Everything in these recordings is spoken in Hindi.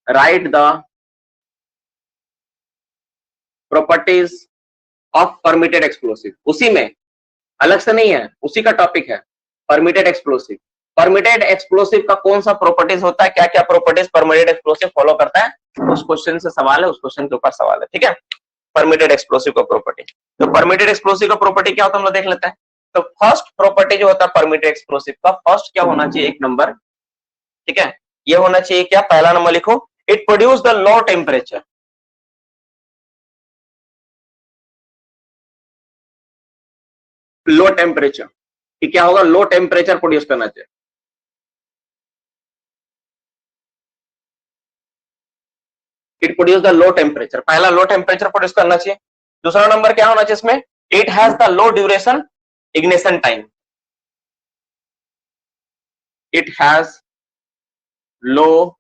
Right the properties of permitted explosive. उसी में, अलग से नहीं है, उसी का टॉपिक है परमिटेड एक्सप्लोसिव। परमिटेड एक्सप्लोसिव का कौन सा प्रॉपर्टीज होता है, क्या क्या प्रॉपर्टीज परमिटेड एक्सप्लोसिव फॉलो करता है, उस क्वेश्चन से सवाल है, उस क्वेश्चन के ऊपर सवाल है, ठीक है। परमिटेड एक्सप्लोसिव का प्रॉपर्टी, तो परमिटेड एक्सप्लोसिव का प्रॉपर्टी क्या होता है हम लोग देख लेते हैं। तो फर्स्ट प्रॉपर्टी जो होता है परमिटेड एक्सप्लोसिव का, फर्स्ट क्या होना चाहिए, एक नंबर, ठीक है, ये होना चाहिए क्या, पहला नंबर लिखो, it produce the low temperature. Low temperature, कि क्या होगा, लो टेम्परेचर प्रोड्यूस करना चाहिए। It produce the low temperature, पहला लो टेम्परेचर प्रोड्यूस करना चाहिए। दूसरा नंबर क्या होना चाहिए इसमें, it has the low duration ignition time. It has low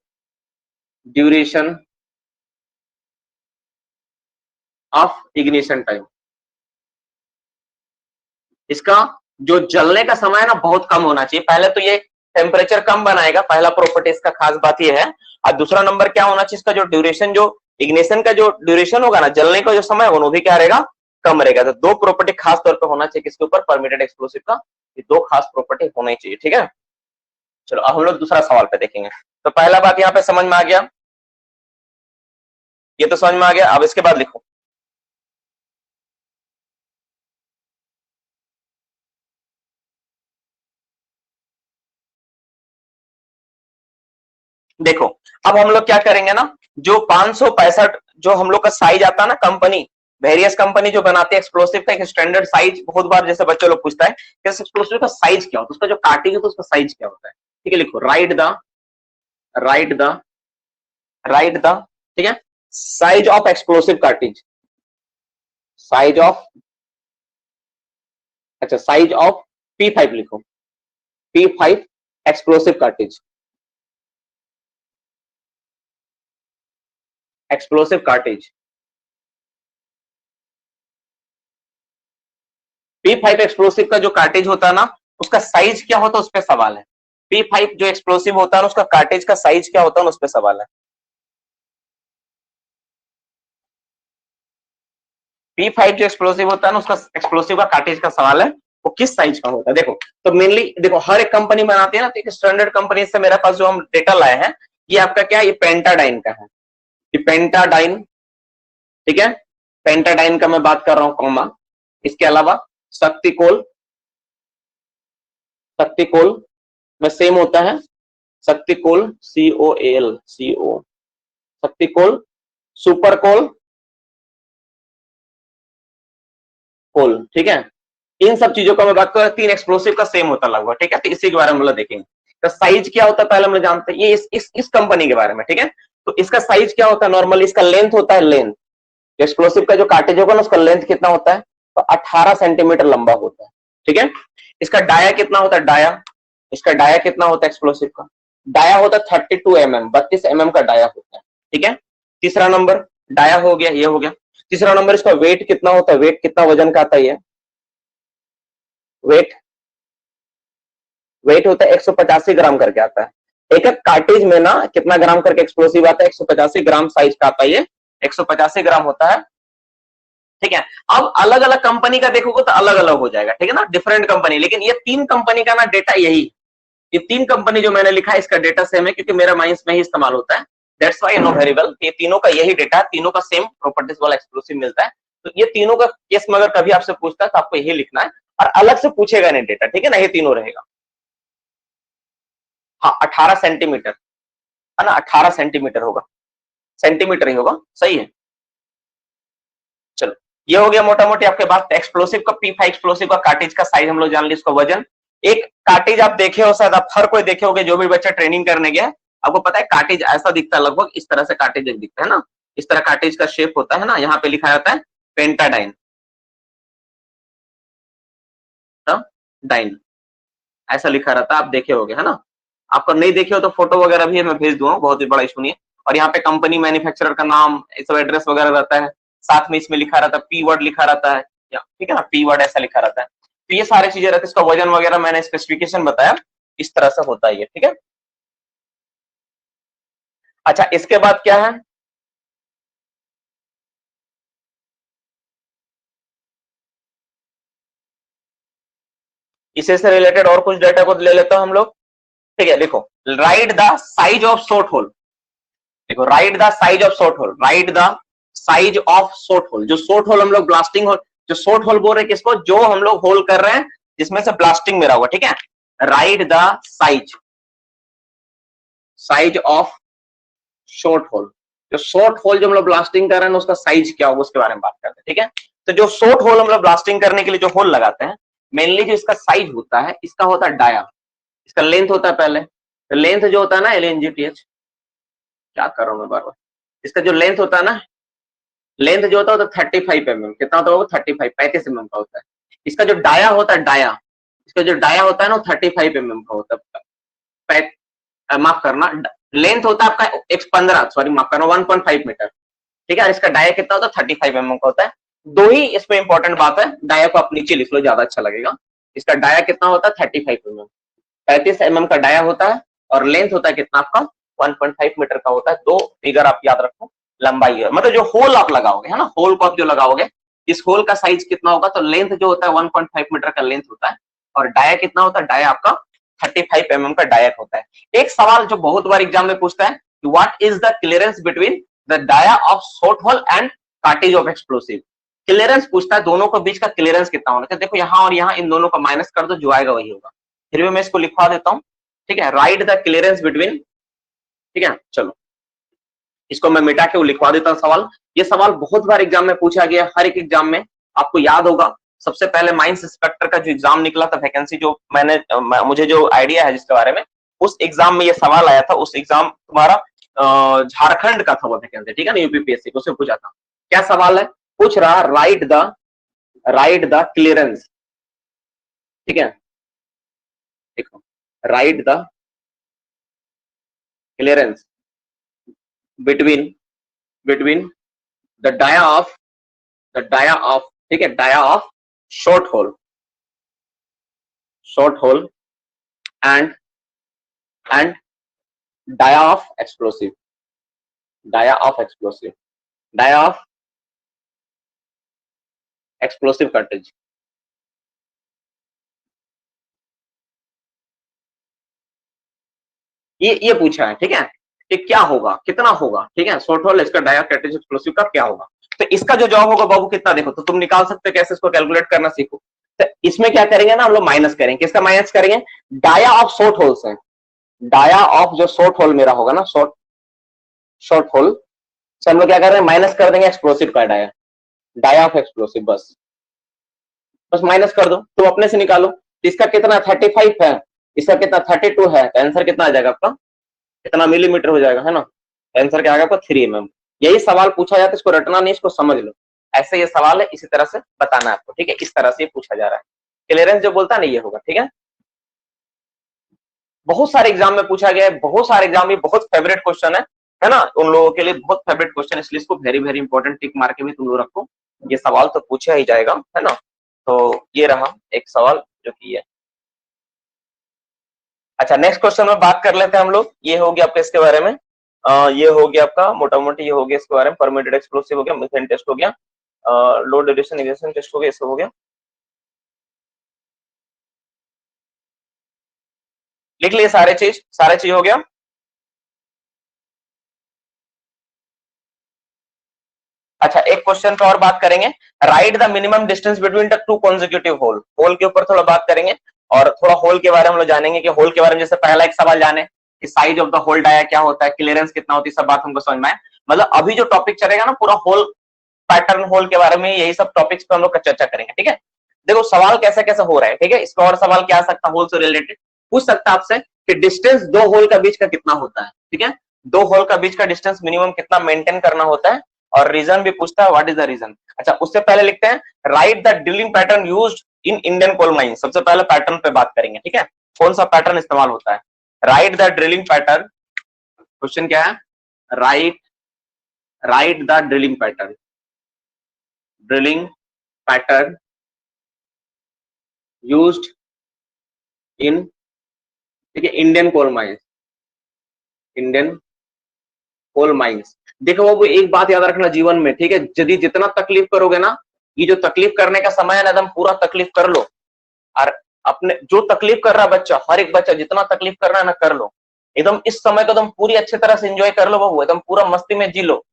duration of ignition time. इसका जो जलने का समय है ना बहुत कम होना चाहिए। पहले तो ये टेम्परेचर कम बनाएगा, पहला प्रॉपर्टी इसका खास बात ये है। और दूसरा नंबर क्या होना चाहिए, इसका जो ड्यूरेशन, जो इग्निशन का जो ड्यूरेशन होगा ना, जलने का जो समय होगा वो भी क्या रहेगा, कम रहेगा। तो दो प्रॉपर्टी खास तौर पे होना चाहिए किसके ऊपर, परमिटेड एक्सप्लोसिव का, ये दो खास प्रॉपर्टी होनी चाहिए, ठीक है। चलो अब हम लोग दूसरा सवाल पे देखेंगे। तो पहला बात यहाँ पे समझ में आ गया, ये तो समझ में आ गया। अब इसके बाद लिखो, देखो अब हम लोग क्या करेंगे ना, जो 565 जो हम लोग का साइज आता है ना, कंपनी, वेरियस कंपनी जो बनाती है एक्सप्लोसिव का एक स्टैंडर्ड साइज, बहुत बार जैसे बच्चे लोग पूछता है कि एक्सप्लोसिव का साइज क्या होता है, उसका जो कार्टिज है तो उसका साइज क्या होता है, ठीक है। लिखो right the, right the, right the, ठीक है, size of explosive cartridge, size of, अच्छा साइज ऑफ P5 लिखो, P5 explosive cartridge, explosive cartridge. P5 explosive का जो कार्टेज होता है ना, उसका साइज क्या होता है उस पर सवाल है। P5 जो एक्सप्लोसिव होता है ना, उसका कार्टेज का साइज क्या होता है उस पर सवाल है। P5 जो एक्सप्लोसिव होता है ना, उसका एक्सप्लोसिव का कार्टेज का सवाल है, वो किस साइज का होता है। देखो तो मेनली देखो हर एक कंपनी बनाती है ना, तो एक स्टैंडर्ड कंपनी से मेरे पास जो हम डेटा लाए हैं, ये आपका क्या, ये पेंटाडाइन का है, ये पेंटाडाइन, ठीक है, पेंटाडाइन का मैं बात कर रहा हूं कॉमा। इसके अलावा शक्तिकोल, शक्तिकोल में सेम होता है, शक्तिकोल COAL, CO, शक्तिकोल, सुपरकोल, कोल, ठीक है। इन सब चीजों का मैं बात कर, तीन एक्सप्लोसिव का सेम होता लगभग, ठीक है। तो इसी के बारे में हम लोग देखेंगे। तो साइज क्या होता है पहले हम लोग जानते हैं, ये इस कंपनी के बारे में, ठीक है। तो इसका साइज क्या होता है, नॉर्मली इसका लेंथ होता है, लेंथ, एक्सप्लोसिव का जो कार्टेज होगा ना, उसका लेंथ कितना होता है, तो 18 सेंटीमीटर लंबा होता है, ठीक है। इसका डाया कितना होता है, डाया, इसका डाया कितना होता है एक्सप्लोसिव का, डाया होता है 32 mm, 32 mm का डाया होता है, ठीक है। तीसरा नंबर डाया हो गया, ये हो गया। तीसरा नंबर इसका वेट कितना होता है, वेट कितना वजन का आता है, ये वेट, वेट होता है 185 ग्राम करके आता है। एक एक कार्टेज में ना कितना ग्राम करके एक्सप्लोसिव आता है, 185 ग्राम साइज का आता है, ये 185 ग्राम होता है, ठीक है। अब अलग अलग कंपनी का देखोगे तो अलग अलग हो जाएगा, ठीक है ना, डिफरेंट कंपनी, लेकिन ये तीन कंपनी का ना डेटा यही, ये तीन कंपनी जो मैंने लिखा है इसका डेटा सेम है, क्योंकि मेरा माइंस में ही इस्तेमाल होता है, that's why I know very well. ये तीनों का यही डेटा है, तीनों का सेम प्रॉपर्टीज वाला एक्सप्लोसिव मिलता है। तो ये तीनों का केस में अगर कभी आपसे पूछता है तो आपको यही लिखना है, और अलग से पूछेगा नहीं डेटा, ठीक है ना, ये तीनों रहेगा। हाँ 18 सेंटीमीटर है ना, 18 सेंटीमीटर होगा, सेंटीमीटर ही होगा, सही है। चलो ये हो गया मोटा मोटी आपके पास एक्सप्लोसिव का, P5 एक्सप्लोसिव का कार्टेज का साइज हम लोग जान लिया, उसका वजन। एक कार्टेज आप देखे हो, शायद आप हर कोई देखे होगे, जो भी बच्चा ट्रेनिंग करने गया, आपको पता है कार्टेज ऐसा दिखता है, लगभग इस तरह से कार्टेज दिखता है ना, इस तरह कार्टेज का शेप होता है ना, यहाँ पे लिखा जाता है पेंटाडाइन, डाइन ऐसा लिखा रहता है, आप देखे होगे है ना। आपको नहीं देखे हो तो फोटो वगैरह भी मैं भेज दूंगा, बहुत ही बड़ा इशू नहीं है। और यहाँ पे कंपनी, मैन्युफैक्चरर का नाम, सब एड्रेस वगैरह रहता है, साथ में इसमें लिखा रहता है, P वर्ड लिखा रहता है, ठीक है ना, P वर्ड ऐसा लिखा रहता है। तो ये सारी चीजें रहती है, इसका वजन वगैरह मैंने स्पेसिफिकेशन बताया, इस तरह से होता है ये, ठीक है। अच्छा, इसके बाद क्या है, इसे से रिलेटेड और कुछ डेटा को ले लेते हैं हम लोग। ठीक है, देखो, write the size of short hole. देखो, write the size of short hole, write the size of short hole. जो शॉर्ट होल हम लोग ब्लास्टिंग होल, जो शॉर्ट होल बोल रहे हैं किसको, जो हम लोग होल कर रहे हैं जिसमें से ब्लास्टिंग मेरा होगा। ठीक है, write the size, size of short hole. जो शॉर्ट होल जो हम लोग ब्लास्टिंग कर रहे हैं उसका साइज क्या होगा उसके बारे में बात करते हैं। ठीक है, तो जो शॉर्ट होल हम लोग ब्लास्टिंग करने के लिए जो होल लगाते हैं, मेनली जो इसका साइज होता है, इसका होता है डाया, इसका लेंथ होता है पहले। तो लेंथ जो होता है ना, LNGTH, क्या कर रहा हूं मैं बार बार, इसका जो लेंथ होता है ना, लेंथ जो होता है 35 mm, कितना होता है वो 35 mm का होता है। इसका जो डाया होता है, डाया, इसका जो डाया होता है ना वो 35 mm का होता है। माफ करना, लेंथ होता है आपका 115, सॉरी माफ करना, 1.5 मीटर। ठीक है, इसका डाया कितना होता है 35 mm का होता है। दो ही इसमें इंपॉर्टेंट बात है, डाया को आप नीचे लिख लो, ज्यादा अच्छा लगेगा। इसका डाया कितना होता है 35 mm, 35 mm का डाया होता है, और लेंथ होता है कितना आपका 1.5 मीटर का होता है। दो फिगर आप याद रखो, लंबाई है, मतलब जो होल आप लगाओगे है ना, होल को आप जो लगाओगे, इस होल का साइज कितना होगा, तो लेंथ जो होता है 1.5 मीटर का लेंथ होता है, और डाया कितना होता है, डाया आपका 35 mm का डाया होता है। एक सवाल जो बहुत बार एग्जाम में पूछता है, what is the clearance between the dia of short hole and cartridge of explosive. Clearance पूछता है, दोनों के बीच का क्लियरेंस कितना होना चाहिए। देखो यहाँ और यहाँ इन दोनों का माइनस कर दो, जो आएगा वही होगा। फिर भी मैं इसको लिखवा देता हूँ। ठीक है, राइट द क्लियरेंस बिटवीन, ठीक है, चलो इसको मैं मिटा के वो लिखवा देता हूँ सवाल। ये सवाल बहुत बार एग्जाम में पूछा गया, हर एक एग्जाम में आपको याद होगा। सबसे पहले माइंस इंस्पेक्टर का जो एग्जाम निकला था, वैकेंसी जो मैंने मुझे जो आइडिया है जिसके बारे में, उस एग्जाम में ये सवाल आया था। उस एग्जाम तुम्हारा झारखंड का था वो वैकेंसी, ठीक है ना, UPPSC को, उससे पूछा था। क्या सवाल है, पूछ रहा राइट द क्लियरेंस। ठीक है, देखो, write the clearance between between the dia of, ठीक है, dia of short hole and and dia of explosive, dia of explosive, dia of explosive cartridge. ये पूछा है। ठीक है, कि क्या होगा, कितना होगा। ठीक है, शॉर्ट होल इसका डाया कार्टेज एक्सप्लोसिव का क्या होगा। तो इसका जो जवाब होगा बाबू कितना, देखो तो तुम निकाल सकते हो, कैसे इसको कैलकुलेट करना सीखो। तो इसमें क्या करेंगे ना हम लोग, माइनस करेंगे। किसका माइनस करेंगे, डाया ऑफ शॉर्ट होल से। डाया ऑफ जो शॉर्ट होल मेरा होगा ना, शॉर्ट होल से हम लोग क्या कर रहे हैं, माइनस कर देंगे एक्सप्लोसिव का डाया, डाया ऑफ एक्सप्लोसिव। बस बस माइनस कर दो, तुम अपने से निकालो। इसका कितना 35 है, इसका कितना 32 है, तो आंसर कितना आ जाएगा आपका, कितना मिलीमीटर हो जाएगा, है ना। आंसर क्या आएगा आपका 3 mm। यही सवाल पूछा जाता है, इसको रटना नहीं, इसको समझ लो। ऐसे ये सवाल है, इसी तरह से बताना है आपको। ठीक है, इस तरह से ये पूछा जा रहा है। क्लियरेंस जो बोलता है ना, ये होगा। ठीक है, बहुत सारे एग्जाम में पूछा गया है, बहुत सारे एग्जाम में, बहुत फेवरेट क्वेश्चन है ना, उन लोगों के लिए बहुत फेवरेट क्वेश्चन, इसलिए इसको वेरी वेरी इंपॉर्टेंट टिक मार के भी तुम लोग रखो। ये सवाल तो पूछा ही जाएगा, है ना। तो ये रहा एक सवाल जो कि है। अच्छा, नेक्स्ट क्वेश्चन में बात कर लेते हैं हम लोग। ये हो गया आपका इसके बारे में, ये हो गया आपका मोटा मोटी, ये हो गया इसके बारे में, परमिटेड एक्सप्लोसिव हो गया, मीथेन टेस्ट हो गया, लो रेडिएशन इग्निशन टेस्ट हो गया, ये सब हो गया। लिख लिए सारे चीज हो गया। अच्छा, एक क्वेश्चन पे और बात करेंगे, write the minimum distance between the two consecutive hole. Hole के ऊपर थोड़ा बात करेंगे, और थोड़ा होल के बारे में हम लोग जानेंगे कि होल के बारे में, जैसे पहला एक सवाल जाने कि size of the hole dia क्या होता है, क्लियरेंस कितना होती है, सब बात हमको समझ में आए। मतलब अभी जो टॉपिक चलेगा ना पूरा होल पैटर्न, होल के बारे में, यही सब टॉपिक्स पे हम लोग चर्चा करेंगे। ठीक है, देखो सवाल कैसे कैसे हो रहा है। ठीक है, इसका और सवाल क्या आ सकता है, होल से रिलेटेड पूछ सकता है आपसे कि डिस्टेंस दो होल का बीच का कितना होता है। ठीक है, दो होल का बीच का डिस्टेंस मिनिमम कितना मेंटेन करना होता है, और रीजन भी पूछता है, व्हाट इज द रीजन। अच्छा, उससे पहले लिखते हैं, write the drilling pattern used in Indian coal mine. सबसे पहले पैटर्न पे बात करेंगे। ठीक है, कौन सा पैटर्न इस्तेमाल होता है, write the drilling pattern. Question क्या है, write write the drilling pattern, drilling pattern used in, ठीक है, Indian coal mines, Indian coal mines. देखो वो एक बात याद रखना जीवन में, ठीक है, यदि जितना तकलीफ करोगे ना, ये जो तकलीफ करने का समय है ना, एकदम पूरा तकलीफ कर लो। और अपने जो तकलीफ कर रहा है बच्चा, हर एक बच्चा जितना तकलीफ कर रहा है ना, कर लो एकदम। इस समय को एकदम पूरी अच्छी तरह से एंजॉय कर लो बाबू, एकदम पूरा मस्ती में जी लो,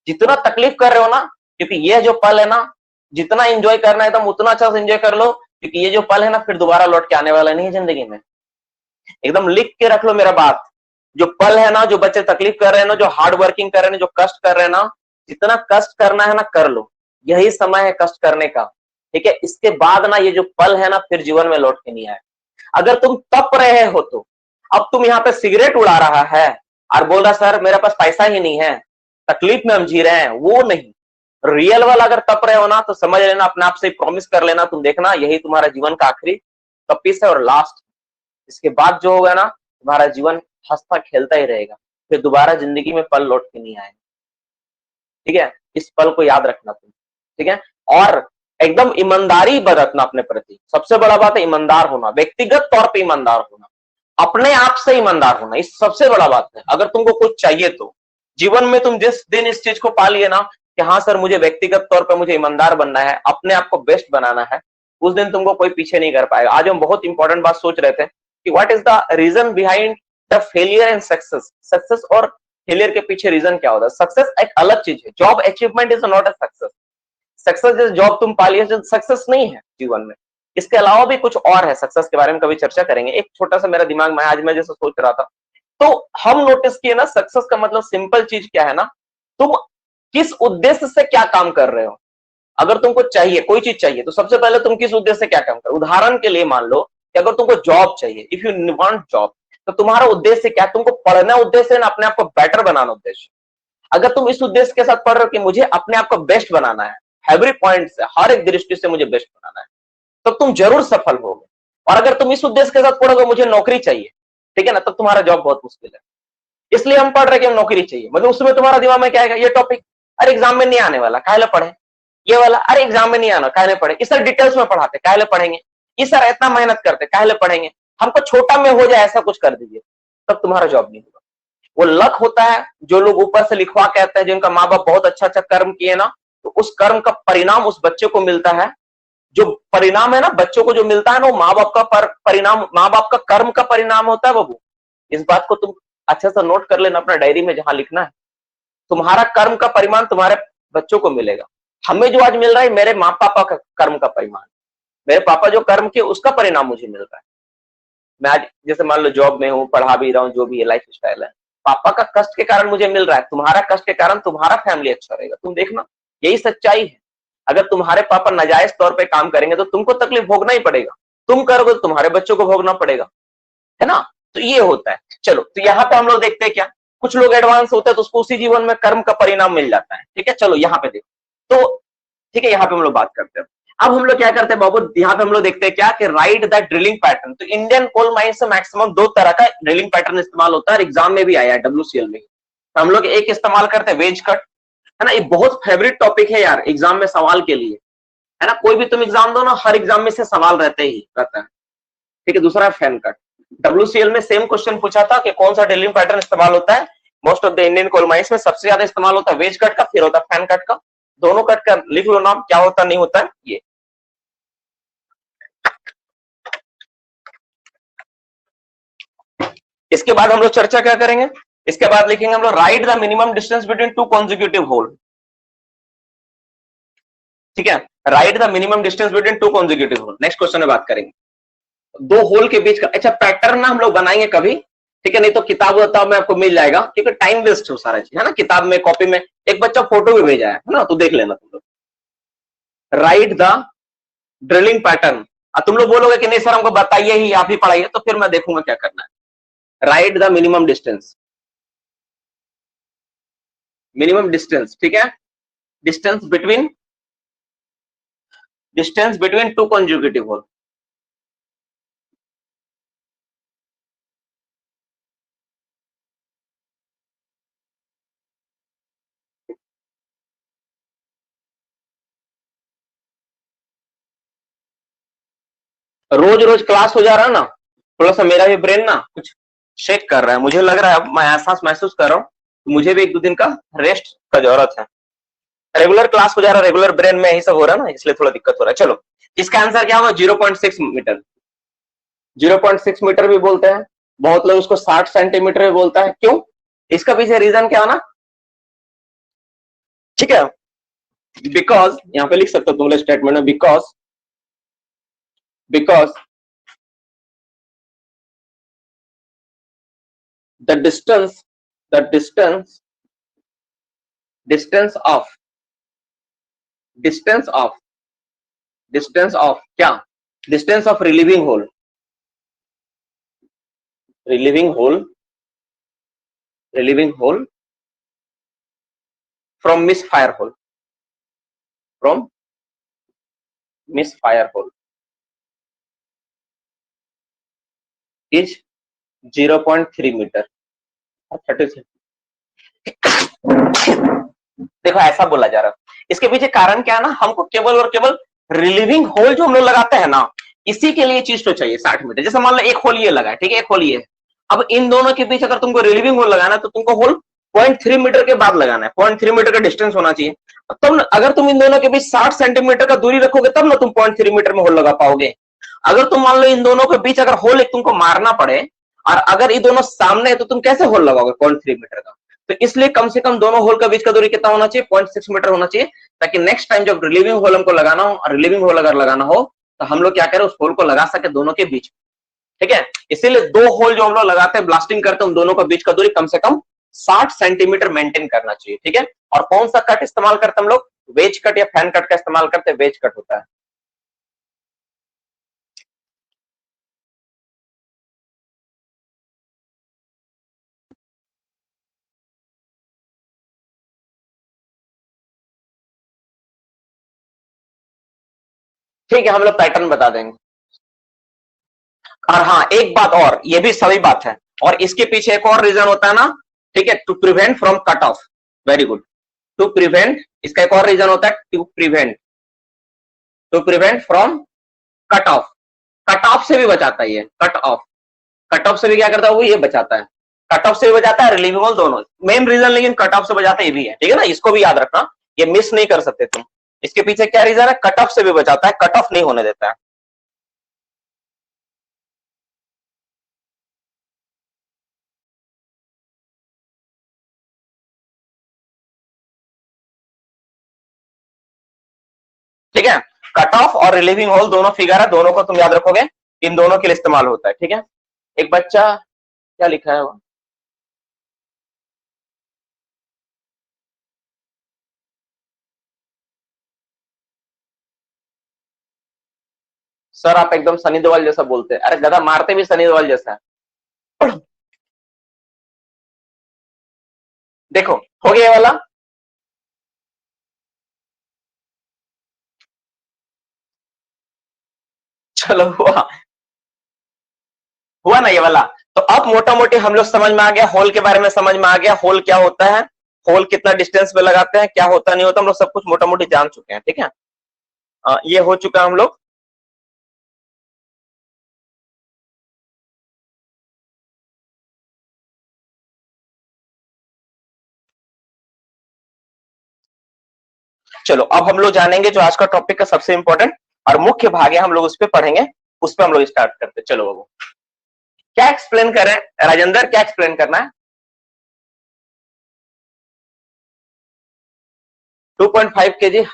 जितना तकलीफ कर रहे हो ना, क्योंकि ये जो पल है ना, जितना एंजॉय करना है एकदम उतना अच्छा से एंजॉय कर लो, क्योंकि ये जो पल है ना फिर दोबारा लौट के आने वाला नहीं है जिंदगी में। एकदम लिख के रख लो मेरा बात, जो पल है ना, जो बच्चे तकलीफ कर रहे हैं ना, जो हार्ड वर्किंग कर रहे हैं, जो कष्ट कर रहे हैं ना, जितना कष्ट करना है ना कर लो, यही समय है कष्ट करने का, ठीक है। इसके बाद ना ये जो पल है ना फिर जीवन में लौट के नहीं आए। अगर तुम तप रहे हो तो, अब तुम यहाँ पे सिगरेट उड़ा रहा है और बोल रहा सर मेरे पास पैसा ही नहीं है, तकलीफ में हम जी रहे हैं, वो नहीं। रियल वाला अगर तप रहे हो ना तो समझ लेना, अपने आप से प्रॉमिस कर लेना, तुम देखना यही तुम्हारा जीवन का आखिरी तपिस है और लास्ट। इसके बाद जो होगा ना तुम्हारा जीवन हंसता खेलता ही रहेगा, फिर दोबारा जिंदगी में पल लौट के नहीं आएगा, ठीक है। इस पल को याद रखना तुम, ठीक है। और एकदम ईमानदारी बरतना अपने प्रति, सबसे बड़ा बात है ईमानदार होना, व्यक्तिगत तौर पे ईमानदार होना, अपने आप से ईमानदार होना, इस सबसे बड़ा बात है। अगर तुमको कुछ चाहिए तो जीवन में तुम जिस दिन इस चीज को पा लिए ना कि हाँ सर मुझे व्यक्तिगत तौर पे मुझे ईमानदार बनना है, अपने आप को बेस्ट बनाना है, उस दिन तुमको कोई पीछे नहीं कर पाएगा। आज हम बहुत इंपॉर्टेंट बात सोच रहे थे कि what is the reason behind the failure and success. Success और फेलियर के पीछे रीजन क्या होता है? सक्सेस एक अलग चीज है, job achievement is not a success. Success जैसे जॉब तुम पा लिया सक्सेस नहीं है जीवन में, इसके अलावा भी कुछ और है। सक्सेस के बारे में कभी चर्चा करेंगे। एक छोटा सा मेरा दिमाग में आज मैं जैसे सोच रहा था, तो हम नोटिस किए ना सक्सेस का मतलब सिंपल चीज क्या है ना, तुम किस उद्देश्य से क्या काम कर रहे हो। अगर तुमको चाहिए कोई चीज चाहिए तो सबसे पहले तुम किस उद्देश्य से क्या काम कर। उदाहरण के लिए मान लो कि अगर तुमको जॉब चाहिए, इफ यू वांट जॉब, तो तुम्हारा उद्देश्य क्या है? तुमको पढ़ना उद्देश्य है ना, अपने आप को बेटर बनाना उद्देश्य। अगर तुम इस उद्देश्य के साथ पढ़ रहे हो कि मुझे अपने आप को बेस्ट बनाना है, एवरी पॉइंट से, हर एक दृष्टि से मुझे बेस्ट बनाना है, तब तुम जरूर सफल होगे। और अगर तुम इस उद्देश्य के साथ पढ़ोगे मुझे नौकरी चाहिए, ठीक है ना, तब तुम्हारा जॉब बहुत मुश्किल है। इसलिए हम पढ़ रहे कि हम नौकरी चाहिए, मतलब उसमें तुम्हारा दिमाग में क्या आएगा? ये टॉपिक अरे एग्जाम में नहीं आने वाला, काहे पढ़े। ये वाला अरे एग्जाम में नहीं आना, काहे पढ़े। इस सर डिटेल्स में पढ़ाते, काहे पढ़ेंगे। इस सर इतना मेहनत करते, काहे पढ़ेंगे। हमको छोटा में हो जाए ऐसा कुछ कर दीजिए, तब तुम्हारा जॉब नहीं होगा। वो लक होता है जो लोग ऊपर से लिखवा कहते हैं, जिनका माँ बाप बहुत अच्छा अच्छा कर्म किए ना, तो उस कर्म का परिणाम उस बच्चे को मिलता है। जो परिणाम है ना बच्चों को जो मिलता है ना, वो माँ बाप का परिणाम, माँ बाप का कर्म का परिणाम होता है बाबू। इस बात को तुम अच्छे से नोट कर लेना अपना डायरी में, जहां लिखना है। तुम्हारा कर्म का परिणाम तुम्हारे बच्चों को मिलेगा। हमें जो आज मिल रहा है मेरे माँ पापा का कर्म का परिणाम, मेरे पापा जो कर्म किए उसका परिणाम मुझे मिल रहा है। मैं आज जैसे मान लो जॉब में हूँ, पढ़ा भी रहा हूँ, जो भी है लाइफ स्टाइल है, पापा का कष्ट के कारण मुझे मिल रहा है। तुम्हारा कष्ट के कारण तुम्हारा फैमिली अच्छा रहेगा, तुम देखना, यही सच्चाई है। अगर तुम्हारे पापा नाजायज तौर पे काम करेंगे तो तुमको तकलीफ भोगना ही पड़ेगा, तुम करोगे तो तुम्हारे बच्चों को भोगना पड़ेगा, है ना। तो ये होता है। चलो, तो यहाँ पे हम लोग देखते हैं क्या, कुछ लोग एडवांस होते हैं तो उसको उसी जीवन में कर्म का परिणाम मिल जाता है, ठीक है। चलो यहाँ पे देखो, तो ठीक है, यहाँ पे हम लोग बात करते हैं। अब हम लोग क्या करते हैं बाबू, यहाँ पे हम लोग देखते हैं क्या कि राइट द ड्रिलिंग पैटर्न। तो इंडियन कोल माइन से मैक्सिमम 2 तरह का ड्रिलिंग पैटर्न इस्तेमाल होता है, एग्जाम में भी आया है WCL में। तो हम लोग एक इस्तेमाल करते हैं वेज कट, है ना। ये बहुत फेवरेट टॉपिक है यार एग्जाम में सवाल के लिए, है ना। कोई भी तुम एग्जाम दो ना, हर एग्जाम में से सवाल रहते ही रहता है, ठीक है। दूसरा है फैन कट। WCL में सेम क्वेश्चन पूछा था कि कौन सा ड्रिलिंग पैटर्न इस्तेमाल होता है most of the Indian coal mines में। सबसे ज्यादा इस्तेमाल होता है वेज कट का, फिर होता है फैन कट का। दोनों कट का लिख लो नाम, क्या होता नहीं होता है ये। इसके बाद हम लोग चर्चा क्या करेंगे, इसके बाद लिखेंगे हम लोग write the minimum distance between 2 consecutive hole, ठीक है। Write the minimum distance between 2 consecutive hole, next question में बात करेंगे। 2 होल के बीच का अच्छा पैटर्न ना हम लोग बनाएंगे कभी, ठीक है। नहीं तो किताब में आपको मिल जाएगा, क्योंकि टाइम वेस्ट हो सारा चीज, है ना। किताब में कॉपी में एक बच्चा फोटो भी भेजा है ना, तो देख लेना तुम लोग। Write the drilling pattern. तुम लोग बोलोगे कि नहीं सर हमको बताइए ही, आप ही पढ़ाइए, तो फिर मैं देखूंगा क्या करना है। Write the minimum distance, minimum distance, ठीक है। Distance between 2 consecutive hole. रोज रोज क्लास हो जा रहा है ना, थोड़ा सा मेरा भी ब्रेन ना कुछ शेक कर रहा है, मुझे लग रहा है, मैं एहसास महसूस कर रहा हूँ मुझे भी 1-2 दिन का रेस्ट का जरूरत है। रेगुलर क्लास हो जा रहा है, रेगुलर ब्रेन में यही सब हो रहा है ना, इसलिए थोड़ा दिक्कत हो रहा है। चलो इसका आंसर क्या होगा? 0.6 मीटर। 0.6 मीटर भी बोलते हैं, बहुत लोग उसको 60 सेंटीमीटर भी बोलता है। क्यों? इसका पीछे रीजन क्या होना, ठीक है? बिकॉज यहां पे लिख सकते हो तुम लोग स्टेटमेंट में, because the distance distance of क्या? Distance of relieving hole from misfire hole is 0.3 metre. 36। देखो ऐसा बोला जा रहा है, इसके पीछे कारण क्या है ना, हमको केवल और केवल रिलीविंग होल जो हम लोग लगाते हैं ना, इसी के लिए चीज तो चाहिए 60 मीटर। जैसे मान लो एक होल ये लगा है, ठीक है, एक होल ये है। अब इन दोनों के बीच अगर तुमको रिलीविंग होल लगाना है तो तुमको होल 0.3 मीटर के बाद लगाना है, 0.3 मीटर का डिस्टेंस होना चाहिए। तब अगर तुम इन दोनों के बीच 60 सेंटीमीटर का दूरी रखोगे तब ना तुम 0.3 मीटर में होल लगा पाओगे। अगर तुम मान लो इन दोनों के बीच अगर होल एक तुमको मारना पड़े और अगर ये दोनों सामने है तो तुम कैसे होल लगाओगे 0.3 मीटर का? तो इसलिए कम से कम दोनों होल का बीच का दूरी कितना होना चाहिए? 0.6 मीटर होना चाहिए, ताकि नेक्स्ट टाइम जब रिलीविंग होल हमको लगाना हो और रिलीविंग होल अगर लगाना हो तो हम लोग क्या करें, उस होल को लगा सके दोनों के बीच, ठीक है? इसीलिए दो होल जो हम लोग लगाते हैं, ब्लास्टिंग करते हैं, उन दोनों का बीच का दूरी कम से कम 60 सेंटीमीटर मेंटेन करना चाहिए, ठीक है? और कौन सा कट इस्तेमाल करते हैं हम लोग? वेज कट या फैन कट का इस्तेमाल करते हैं, वेज कट होता है। ठीक है, हम लोग पैटर्न बता देंगे। और हाँ एक बात और, ये भी सही बात है, और इसके पीछे एक और रीजन होता है ना, ठीक है, to prevent from cut off. Very good, to prevent, इसका एक और रीजन होता है to prevent from cut off. Cut off से भी बचाता है ये, कट ऑफ से भी क्या करता है वो, ये बचाता है, कट ऑफ से भी बचाता है, रिलीविंग होल दोनों। मेन रीजन लेकिन कट ऑफ से बचाता है ये भी है, ठीक है ना, इसको भी याद रखना, ये मिस नहीं कर सकते तुम। इसके पीछे क्या रीजन है? कट ऑफ से भी बचाता है, कट ऑफ नहीं होने देता है। ठीक है, कट ऑफ और रिलीविंग होल दोनों फिगर है, दोनों को तुम याद रखोगे, इन दोनों के लिए इस्तेमाल होता है, ठीक है? एक बच्चा क्या लिखा है वो, सर आप एकदम सनी देओल जैसा बोलते हैं। अरे गधा, मारते भी सनी देओल जैसा है। देखो हो गया ये वाला, चलो हुआ ना ये वाला। तो अब मोटा मोटी हम लोग समझ में आ गया, होल के बारे में समझ में आ गया, होल क्या होता है, होल कितना डिस्टेंस पे लगाते हैं, क्या होता नहीं होता, हम लोग सब कुछ मोटा मोटी जान चुके हैं, ठीक है? ये हो चुका हम लोग। चलो अब हम लोग जानेंगे जो आज का टॉपिक का सबसे इंपॉर्टेंट और मुख्य भाग है, हम लोग उस पर पढ़ेंगे, उस पर हम लोग स्टार्ट करते। चलो बाबू, क्या एक्सप्लेन करें राजेंद्र, क्या एक्सप्लेन करना है? 2.5 kg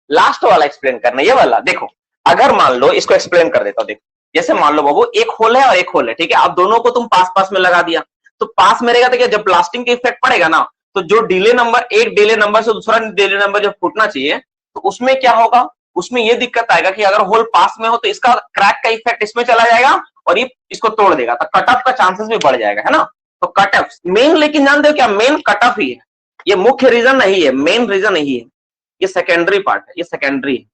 लास्ट वाला एक्सप्लेन करना, ये वाला। देखो अगर मान लो, इसको एक्सप्लेन कर देता हूं, देखो जैसे मान लो बाबू एक होल है और एक होल है, ठीक है, आप दोनों को तुम पास पास में लगा दिया, तो पास में रहेगा तो क्या, जब ब्लास्टिंग के इफेक्ट पड़ेगा ना, तो जो डिले नंबर, एक डिले नंबर से दूसरा डिले नंबर जब फूटना चाहिए, तो उसमें क्या होगा, उसमें ये दिक्कत आएगा कि अगर होल पास में हो तो इसका क्रैक का इफेक्ट इसमें चला जाएगा और ये इसको तोड़ देगा, तो कट ऑफ का चांसेस भी बढ़ जाएगा, है ना? तो कट ऑफ मेन, लेकिन जानते हो क्या, मेन कट ऑफ ही है, ये मुख्य रीजन नहीं है, मेन रीजन नहीं है, ये सेकेंडरी पार्ट है, ये सेकेंडरी है।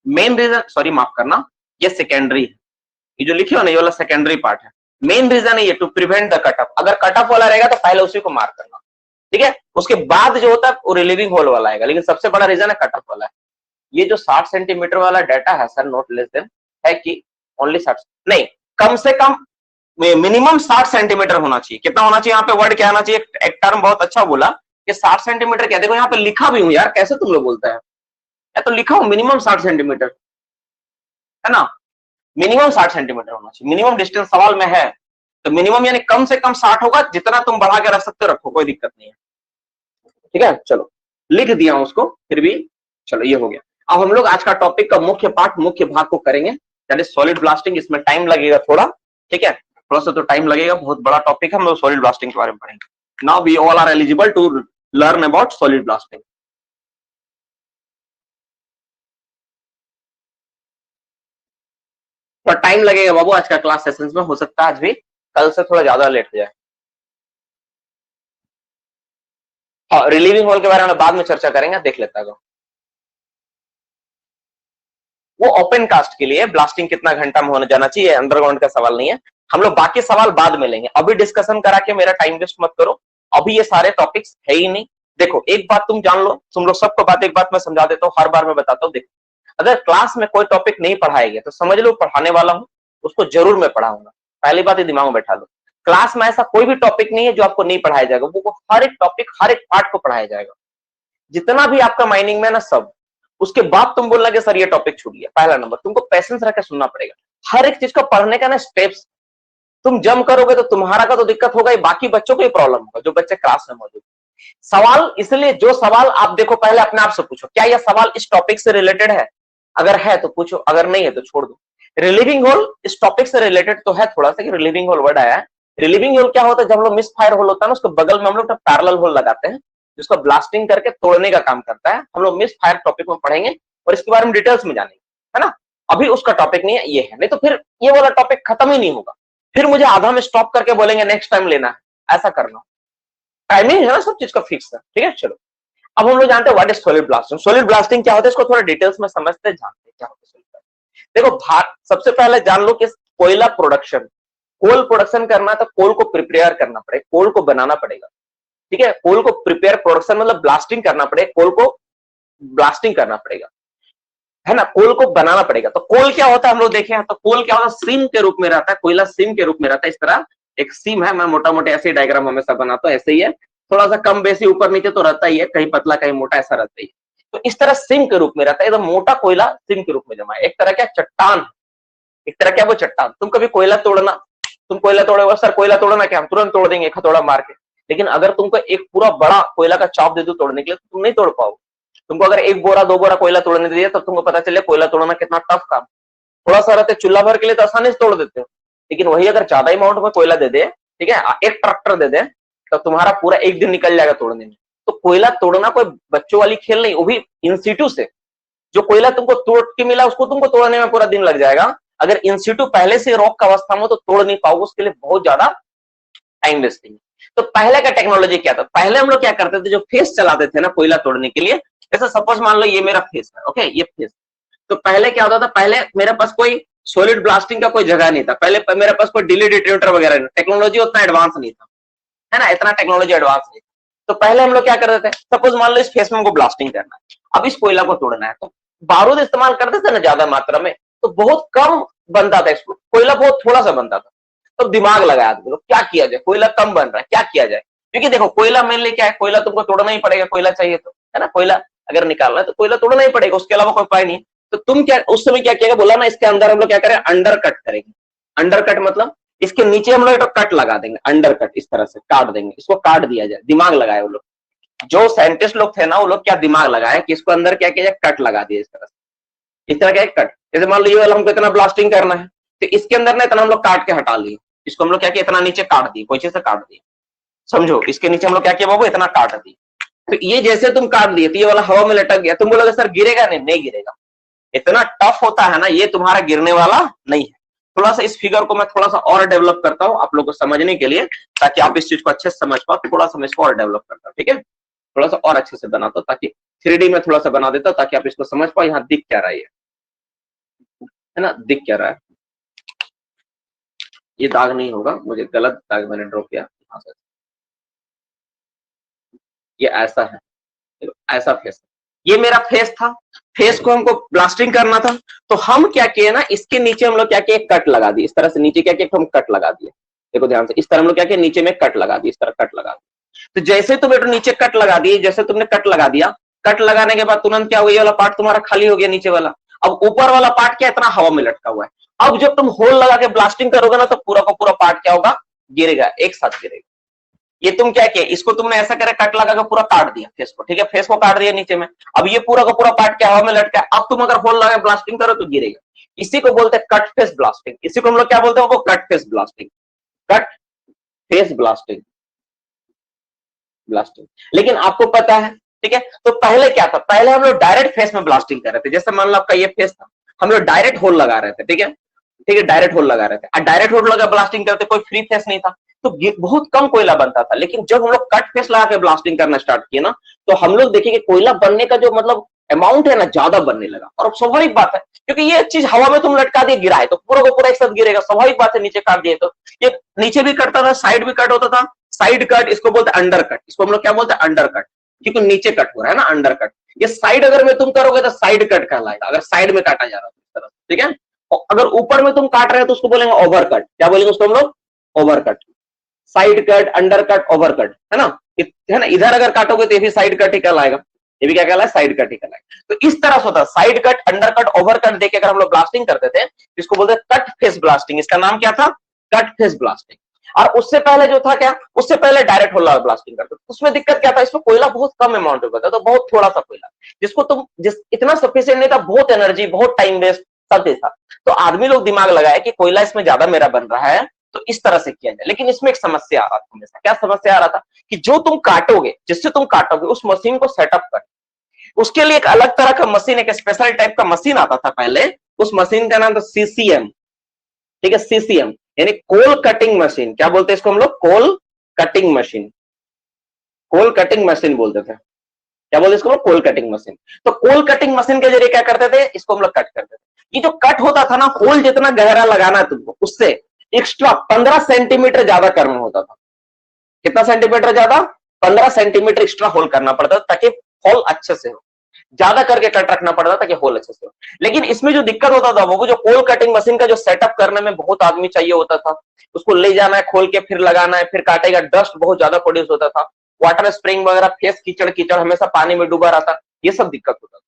मेन रीजन, सॉरी माफ करना, ये सेकेंडरी है, ये जो लिखे हो ना ये वाला सेकेंडरी पार्ट है। मेन रीजन है to prevent the cut off. अगर कट ऑफ वाला रहेगा तो पहले उसी को मार करना, ठीक है, उसके बाद जो होता है वो रिलीविंग होल वाला आएगा, लेकिन सबसे बड़ा रीजन है कट ऑफ वाला है। ये जो 60 सेंटीमीटर वाला डाटा है सर, नॉट लेस देन, है कि ओनली 60 नहीं, कम से कम मिनिमम 60 सेंटीमीटर होना चाहिए। कितना होना चाहिए? यहाँ पे वर्ड क्या आना चाहिए? एक टर्म बहुत अच्छा बोला कि 60 सेंटीमीटर क्या, देखो यहाँ पे लिखा भी हूं यार, कैसे तुम लोग बोलता है, या तो लिखा हूं मिनिमम 60 सेंटीमीटर, है ना, मिनिमम 60 सेंटीमीटर होना चाहिए। मिनिमम डिस्टेंस सवाल में है तो मिनिमम यानी कम से कम 60 होगा, जितना तुम बढ़ा के रख सकते हो रखो, कोई दिक्कत नहीं है, ठीक है। चलो लिख दिया हूं उसको, फिर भी चलो ये हो गया। अब हम लोग आज का टॉपिक का मुख्य पार्ट, मुख्य भाग को करेंगे, दैट इज सॉलिड ब्लास्टिंग। इसमें टाइम लगेगा थोड़ा, ठीक है, थोड़ा सा तो टाइम लगेगा, बहुत बड़ा टॉपिक है, हम लोग सॉलिड ब्लास्टिंग के बारे में पढ़ेंगे। Now we all are eligible to learn about solid blasting. तो टाइम लगेगा बाबू आज का क्लास सेशंस में, हो सकता है आज भी, कल से थोड़ा ज्यादा लेट हो जाए। हाँ, रिलीविंग होल के बारे में बाद में चर्चा करेंगे, देख लेता है वो ओपन कास्ट के लिए ब्लास्टिंग कितना घंटा में होने जाना चाहिए, अंडरग्राउंड का सवाल नहीं है। हम लोग बाकी सवाल बाद में लेंगे, अभी डिस्कशन करा के मेरा टाइम वेस्ट मत करो, अभी ये सारे टॉपिक्स है ही नहीं। देखो एक बात तुम जान लो, तुम लोग सबको बात, एक बात मैं समझा देता हूँ, हर बार मैं बताता हूँ। देखो अगर क्लास में कोई टॉपिक नहीं पढ़ाएगा तो समझ लो पढ़ाने वाला हूँ, उसको जरूर मैं पढ़ाऊंगा, पहली बात ये दिमाग में बैठा लो। क्लास में ऐसा कोई भी टॉपिक नहीं है जो आपको नहीं पढ़ाया जाएगा, वो हर एक टॉपिक, हर एक पार्ट को पढ़ाया जाएगा, जितना भी आपका माइनिंग में ना सब। उसके बाद तुम बोलना कि सर ये टॉपिक छूट गया, पहला नंबर तुमको पेशेंस रख के सुनना पड़ेगा, हर एक चीज को पढ़ने का ना स्टेप्स। तुम जम करोगे तो तुम्हारा का तो दिक्कत होगा ही, बाकी बच्चों को ही प्रॉब्लम होगा जो बच्चे क्लास में मौजूद। सवाल इसलिए, जो सवाल आप देखो पहले अपने आप से पूछो, क्या यह सवाल इस टॉपिक से रिलेटेड है? अगर है तो पूछो, अगर नहीं है तो छोड़ दो। रिलीविंग होल इस टॉपिक से रिलेटेड तो है थोड़ा सा, कि रिलीविंग होल वर्ड आया है। रिलीविंग होल क्या होता है? जब हम लोग मिस फायर होल होता है ना, उसके बगल में हम लोग पैरेलल होल लगाते हैं, जिसको ब्लास्टिंग करके तोड़ने का काम करता है। हम लोग मिस फायर टॉपिक में पढ़ेंगे और इसके बारे में डिटेल्स में जानेंगे, है ना। अभी उसका टॉपिक नहीं है, ये है, नहीं तो फिर ये वाला टॉपिक खत्म ही नहीं होगा, फिर मुझे आधा में स्टॉप करके बोलेंगे नेक्स्ट टाइम लेना है, ऐसा करना। टाइमिंग है ना सब चीज का फिक्स है, ठीक है। चलो अब हम लोग जानते हैं what is solid blasting. Solid blasting क्या होता है, इसको थोड़ा डिटेल्स में समझते हैं, जानते हैं क्या होता है सॉलिड ब्लास्टिंग। देखो सबसे पहले जान लो कि कोयला प्रोडक्शन, कोल प्रोडक्शन करना है तो कोल को प्रिपेयर करना पड़ेगा, कोल को बनाना पड़ेगा, ठीक है। कोल को प्रिपेयर, प्रोडक्शन मतलब ब्लास्टिंग करना पड़ेगा, कोल को ब्लास्टिंग करना पड़ेगा, है ना, कोल को बनाना पड़ेगा। तो कोल क्या होता है हम लोग देखे हैं, तो कोल क्या होता है, सीम के रूप में रहता है, कोयला सीम के रूप में रहता है। इस तरह एक सीम है, मैं मोटा मोटे ऐसे डायग्राम हमेशा बनाता हूं, ऐसे ही है, थोड़ा सा कम बेसी ऊपर नीचे तो रहता ही है, कहीं पतला कहीं मोटा ऐसा रहता ही है। तो इस तरह सीम के रूप में रहता है, एकदम मोटा कोयला सीम के रूप में जमा है, एक तरह क्या चट्टान, एक तरह क्या वो चट्टान। तुम कभी कोयला तोड़ना, तुम कोयला तोड़े, सर कोयला तोड़ना क्या, हम तुरंत तोड़ देंगे हथौड़ा मार के, लेकिन अगर तुमको एक पूरा बड़ा कोयला का चॉप दे दो तोड़ने के लिए, तो तुम नहीं तोड़ पाओगे। तुमको अगर एक बोरा दो बोरा कोयला तोड़ने दिया तब तुमको पता चले कोयला तोड़ना कितना टफ काम। थोड़ा सा रहते चूल्हा भर के लिए तो आसानी से तोड़ देते हो, लेकिन वही अगर ज्यादा अमाउंट में कोयला दे दे, ठीक है, एक ट्रैक्टर दे दे, तो तुम्हारा पूरा एक दिन निकल जाएगा तोड़ने में। तो कोयला तोड़ना कोई बच्चों वाली खेल नहीं, वो भी इंस्टीट्यूट से। जो कोयला तुमको तोड़ के मिला उसको तुमको तोड़ने में पूरा दिन लग जाएगा, अगर इंस्टीट्यूट पहले से रॉक का अवस्था में तो तोड़ नहीं पाओगे, उसके लिए बहुत ज्यादा टाइम वेस्टिंग। तो पहले का टेक्नोलॉजी क्या था, पहले हम लोग क्या करते थे, जो फेस चलाते थे ना कोयला तोड़ने के लिए, जैसे सपोज मान लो ये मेरा फेस है, ओके, ये फेस। तो पहले क्या होता था, पहले मेरे पास कोई सॉलिड ब्लास्टिंग का कोई जगह नहीं था, पहले मेरे पास कोई डिले डिटेक्टर वगैरह नहीं, टेक्नोलॉजी उतना एडवांस नहीं था, है ना, इतना टेक्नोलॉजी एडवांस नहीं था। तो पहले हम लोग क्या करते थे, सपोज मान लो इस फेस में हमको ब्लास्टिंग करना है, अब इस कोयला को तोड़ना है, तो बारूद इस्तेमाल करते थे ना ज्यादा मात्रा में, तो बहुत कम बनता था, इसको कोयला बहुत थोड़ा सा बनता था। तो दिमाग लगाया आदमी, क्या किया जाए, कोयला कम बन रहा है, क्या किया जाए। क्योंकि देखो कोयला मेनली क्या है, कोयला तुमको तोड़ना ही पड़ेगा, कोयला चाहिए तो, है ना, कोयला अगर निकालना है तो कोयला तोड़ना ही पड़ेगा, उसके अलावा कोई उपाय नहीं। तो तुम क्या उस समय क्या किया, बोला ना, इसके अंदर हम लोग क्या करें, अंडर कट करेंगे। अंडर कट मतलब इसके नीचे हम लोग कट लगा देंगे, अंडर कट, इस तरह से काट देंगे, इसको काट दिया जाए। दिमाग लगाए वो लोग, जो साइंटिस्ट लोग थे ना, वो लोग क्या दिमाग लगाए कि इसको अंदर क्या किया जाए, कट लगा दिया इस तरह से, इस तरह का एक कट। जैसे मान लो ये वाला हमको इतना ब्लास्टिंग करना है, तो इसके अंदर ना इतना हम लोग काट के हटा लिए, इसको हम लोग क्या किया, इतना नीचे काट दिए, कोई चीज से काट दिए, समझो, इसके नीचे हम लोग क्या किया बाबू, इतना काट दिए। तो ये जैसे तुम काट दिए तो ये वाला हवा में लटक गया, तुम बोलोगे सर गिरेगा, नहीं, नहीं गिरेगा, इतना टफ होता है ना ये, तुम्हारा गिरने वाला नहीं है। थोड़ा सा इस फिगर को मैं थोड़ा सा और डेवलप करता हूँ आप लोग को समझने के लिए, ताकि आप इस चीज को अच्छे से समझ पाओ, थोड़ा सा मैं इसको और डेवलप करता हूँ, ठीक है, थोड़ा सा और अच्छे से बनाता हूँ, ताकि 3D में थोड़ा सा बना देता हूँ, ताकि आप इसको समझ पाओ यहाँ दिख क्या रहा है ना, दिख क्या रहा है। ये दाग नहीं होगा, मुझे गलत दाग मैंने ड्रॉ किया यहाँ से, ये ऐसा है, ऐसा फेस, ये मेरा फेस था, फेस को हमको ब्लास्टिंग करना था, तो हम क्या किए ना, इसके नीचे हम लोग क्या किए, कट लगा दिए, इस तरह से नीचे क्या किया, हम कट लगा दिए। देखो ध्यान से, इस तरह हम लोग क्या किया, नीचे में कट लगा दी, इस तरह कट लगा दी। तो जैसे तुम बेटा नीचे कट लगा दिए, जैसे तुमने कट लगा दिया, कट लगाने के बाद तुरंत क्या हो गया, ये वाला पार्ट तुम्हारा खाली हो गया नीचे वाला। अब ऊपर वाला पार्ट क्या, इतना हवा में लटका हुआ है। अब जब तुम होल लगा के ब्लास्टिंग करोगे ना, तो पूरा का पूरा पार्ट क्या होगा, गिरेगा, एक साथ गिरेगा। ये तुम क्या किया, इसको तुमने ऐसा करे कट लगा के पूरा काट दिया फेस को, ठीक है, फेस को काट दिया नीचे में। अब ये पूरा का पूरा पार्ट क्या हवा में लटका है, अब तुम अगर होल लगा ब्लास्टिंग करो तो गिरेगा। इसी को बोलते हैं कट फेस ब्लास्टिंग। इसी को हम लोग क्या बोलते हैं, वो cut face blasting, cut face blasting, blasting. लेकिन आपको पता है, ठीक है, तो पहले क्या था, पहले हम लोग डायरेक्ट फेस में ब्लास्टिंग कर रहे थे। जैसे मान लो आपका ये फेस था, हम लोग डायरेक्ट होल लगा रहे थे, ठीक है, ठीक है, डायरेक्ट होल लगा रहे थे। और डायरेक्ट होल लगा ब्लास्टिंग करते, कोई फ्री फेस नहीं था, तो बहुत कम कोयला बनता था। लेकिन जब हम लोग कट फेस लगा के ब्लास्टिंग करना स्टार्ट किए ना, तो हम लोग देखे कि कोयला बनने का जो मतलब अमाउंट है ना, ज्यादा बनने लगा। और स्वाभाविक बात है, क्योंकि ये चीज हवा में तुम लटका दिए, गिरा है, तो पूरा का पूरा एक साथ गिरेगा, स्वाभाविक बात है। नीचे काट दिए तो ये नीचे भी कटता था, साइड भी कट होता था। साइड कट इसको बोलते हैं, अंडर कट, इसको हम लोग क्या बोलते हैं, अंडर कट, क्योंकि नीचे कट हो रहा है ना, अंडर कट। ये साइड अगर में तुम करोगे तो साइड कट कहलाएगा, अगर साइड में काटा जा रहा है इस तरह, ठीक है। और अगर ऊपर में तुम काट रहे हो तो उसको बोलेंगे ओवर कट। क्या बोलेंगे उसको हम लोग, over cut. Side cut, under cut, over cut, है ना, है ना। इधर अगर काटोगे तो ये भी साइड कट ही कहलाएगा, ये भी क्या कहलाएगा, साइड कट ही कहलाएगा। तो इस तरह से होता है, side cut, under cut, over cut देके अगर हम लोग ब्लास्टिंग करते थे, इसको बोलते हैं कट फेस ब्लास्टिंग। इसका नाम क्या था, कट फेस ब्लास्टिंग। और उससे पहले जो था क्या, उससे पहले डायरेक्ट होल लगा ब्लास्टिंग करते थे। उसमें दिक्कत क्या था, इसमें कोयला बहुत कम अमाउंट में बचा, तो बहुत थोड़ा सा कोयला, जिसको तुम जिस इतना सफिशिएंट नहीं था, बहुत एनर्जी, बहुत टाइम वेस्ट, सब चीज था। तो आदमी लोग दिमाग लगाया कि कोयला इसमें ज्यादा मेरा बन रहा है, तो इस तरह से किया जाए। लेकिन इसमें एक समस्या आ रहा था हमेशा। क्या समस्या आ रहा था, कि जो तुम काटोगे, जिससे तुम काटोगे, उस मशीन को सेटअप कर, उसके लिए एक अलग तरह का मशीन, एक स्पेशल टाइप का मशीन आता था पहले। उस मशीन का नाम था सीसीएम, ठीक है, सीसीएम यानी कोल कटिंग मशीन। क्या बोलते हैं इसको हम लोग, कोल कटिंग मशीन, कोल कटिंग मशीन बोलते थे। क्या बोलते इसको, कोल कटिंग मशीन। तो कोल कटिंग मशीन के जरिए क्या करते थे, इसको हम लोग कट करते थे। ये जो कट होता था ना, होल जितना गहरा लगाना है तुमको, उससे एक्स्ट्रा 15 सेंटीमीटर ज्यादा करना होता था। कितना सेंटीमीटर ज्यादा, 15 सेंटीमीटर एक्स्ट्रा होल करना पड़ता था, ताकि होल अच्छे से हो। ज्यादा करके कट रखना पड़ता था ताकि होल अच्छे से हो। लेकिन इसमें जो दिक्कत होता था, वो जो कोल कटिंग मशीन का जो सेटअप करने में बहुत आदमी चाहिए होता था। उसको ले जाना है, खोल के फिर लगाना है, फिर काटेगा, डस्ट बहुत ज्यादा प्रोड्यूस होता था, वाटर स्प्रिंग वगैरह, फेस कीचड़ कीचड़, हमेशा पानी में डूबा रहता, ये सब दिक्कत होता था।